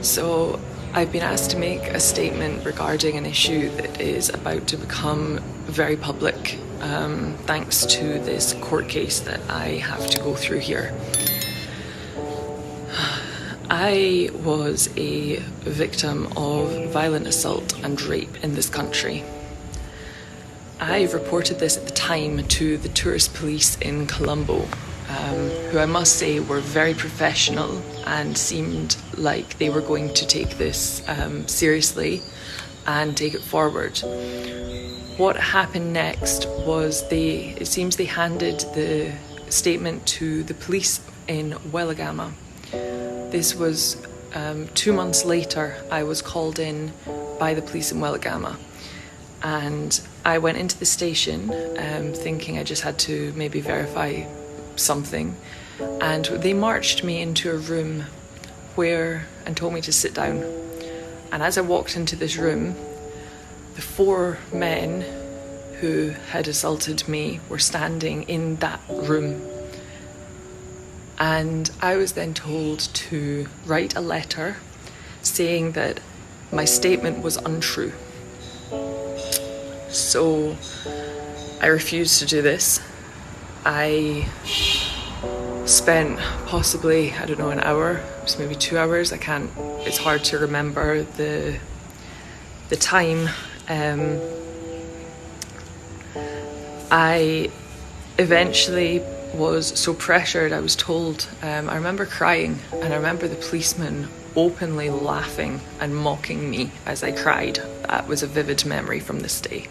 So I've been asked to make a statement regarding an issue that is about to become very public, thanks to this court case that I have to go through here. I was a victim of violent assault and rape in this country. I reported this at the time to the tourist police in Colombo, who I must say were very professional and seemed like they were going to take this seriously and take it forward. What happened next was it seems they handed the statement to the police in Welagama. This was 2 months later. I was called in by the police in Welagama, and I went into the station thinking I just had to maybe verify something, and they marched me into a room and told me to sit down. And as I walked into this room, the 4 men who had assaulted me were standing in that room. And I was then told to write a letter saying that my statement was untrue. So I refused to do this. I spent possibly, an hour, it was maybe 2 hours. It's hard to remember the time. I eventually was so pressured, I was told, I remember crying, and I remember the policeman openly laughing and mocking me as I cried. That was a vivid memory from this day.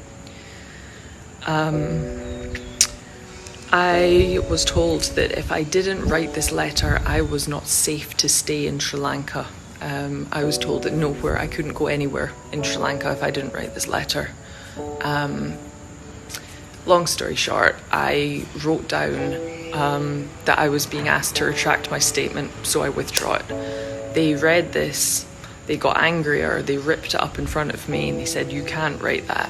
I was told that if I didn't write this letter, I was not safe to stay in Sri Lanka. I was told that I couldn't go anywhere in Sri Lanka if I didn't write this letter. Long story short, I wrote down that I was being asked to retract my statement, so I withdraw it. They read this, they got angrier, they ripped it up in front of me, and they said, "You can't write that."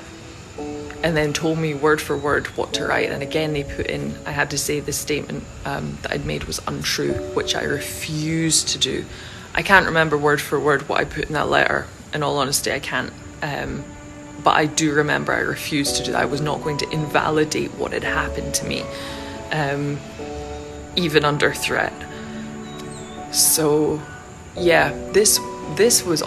And then told me word for word what to write. And again, they put in, I had to say the statement that I'd made was untrue, which I refused to do. I can't remember word for word what I put in that letter. In all honesty, I can't. But I do remember I refused to do that. I was not going to invalidate what had happened to me, even under threat. So, yeah, this was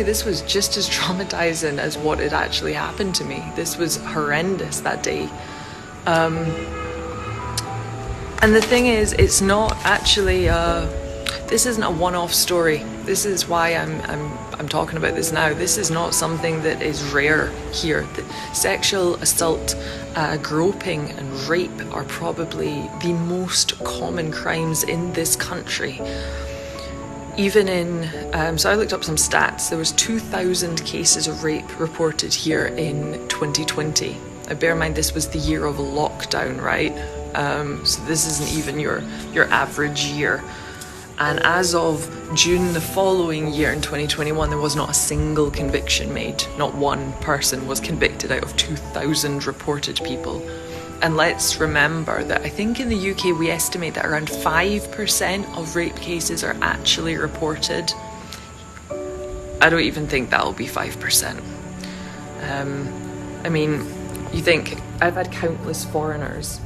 this was just as traumatizing as what had actually happened to me. This was horrendous that day. And the thing is, it's not actually this isn't a one-off story. This is why I'm talking about this now. This is not something that is rare here. The sexual assault, groping and rape are probably the most common crimes in this country. Even so I looked up some stats. There was 2,000 cases of rape reported here in 2020. Bear in mind, this was the year of lockdown, right? So this isn't even your average year. And as of June the following year in 2021, there was not a single conviction made. Not one person was convicted out of 2,000 reported people. And let's remember that I think in the UK we estimate that around 5% of rape cases are actually reported. I don't even think that'll be 5%. You think, I've had countless foreigners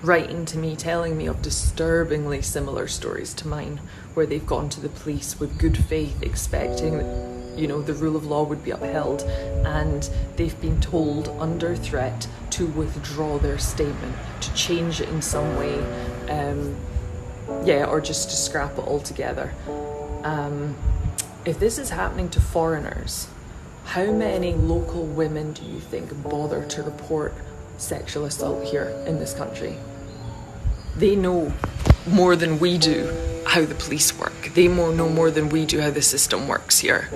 writing to me telling me of disturbingly similar stories to mine, where they've gone to the police with good faith expecting that the rule of law would be upheld, and they've been told under threat to withdraw their statement, to change it in some way, or just to scrap it altogether. If this is happening to foreigners, how many local women do you think bother to report sexual assault here in this country? They know more than we do how the police work. They know more than we do how the system works here.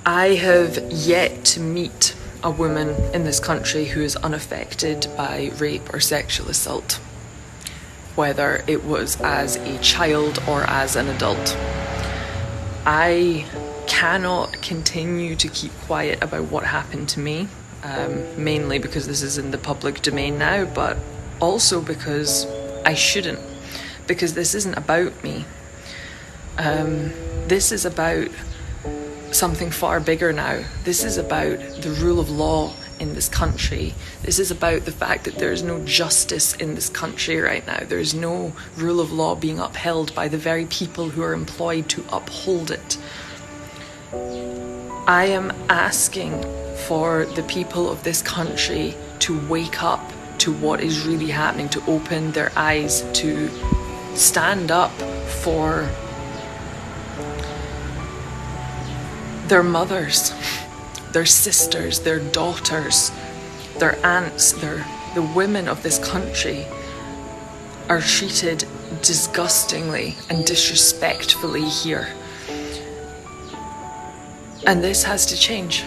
I have yet to meet a woman in this country who is unaffected by rape or sexual assault, whether it was as a child or as an adult. I cannot continue to keep quiet about what happened to me, mainly because this is in the public domain now, but also because I shouldn't. because this isn't about me. This is about something far bigger now. This is about the rule of law in this country. This is about the fact that there is no justice in this country right now. There is no rule of law being upheld by the very people who are employed to uphold it. I am asking for the people of this country to wake up to what is really happening, to open their eyes, to stand up for their mothers, their sisters, their daughters, their aunts, the women of this country are treated disgustingly and disrespectfully here. And this has to change.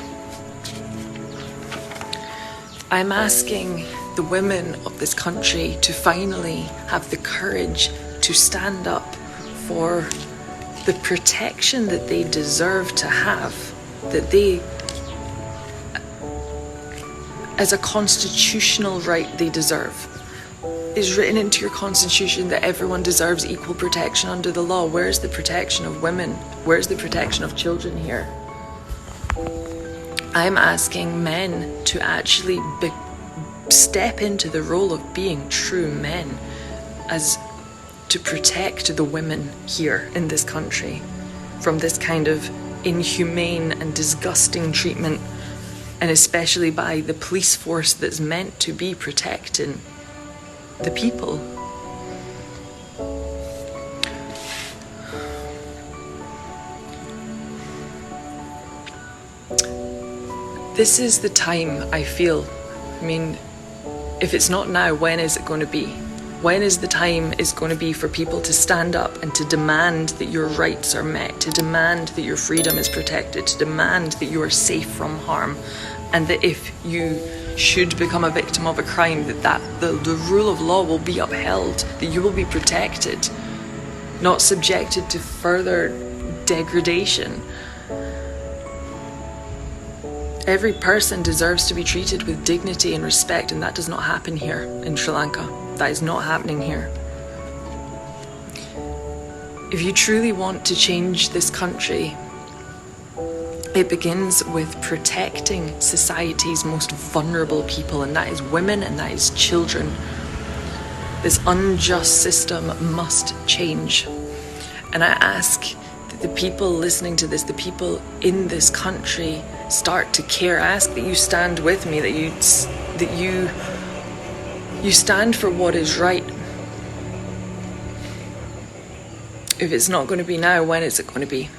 I'm asking the women of this country to finally have the courage to stand up for the protection that they deserve to have, that they, as a constitutional right, they deserve. It's written into your constitution that everyone deserves equal protection under the law. Where's the protection of women? Where's the protection of children here? I'm asking men to actually step into the role of being true men, as to protect the women here in this country from this kind of inhumane and disgusting treatment, and especially by the police force that's meant to be protecting the people. This is the time, I feel. I mean, if it's not now, when is it going to be? When is the time is going to be for people to stand up and to demand that your rights are met, to demand that your freedom is protected, to demand that you are safe from harm, and that if you should become a victim of a crime, that the rule of law will be upheld, that you will be protected, not subjected to further degradation. Every person deserves to be treated with dignity and respect, and that does not happen here in Sri Lanka. That is not happening here. If you truly want to change this country, it begins with protecting society's most vulnerable people, and that is women and that is children. This unjust system must change. And I ask that the people listening to this, the people in this country, start to care. I ask that you stand with me, that you stand for what is right. If it's not going to be now, when is it going to be?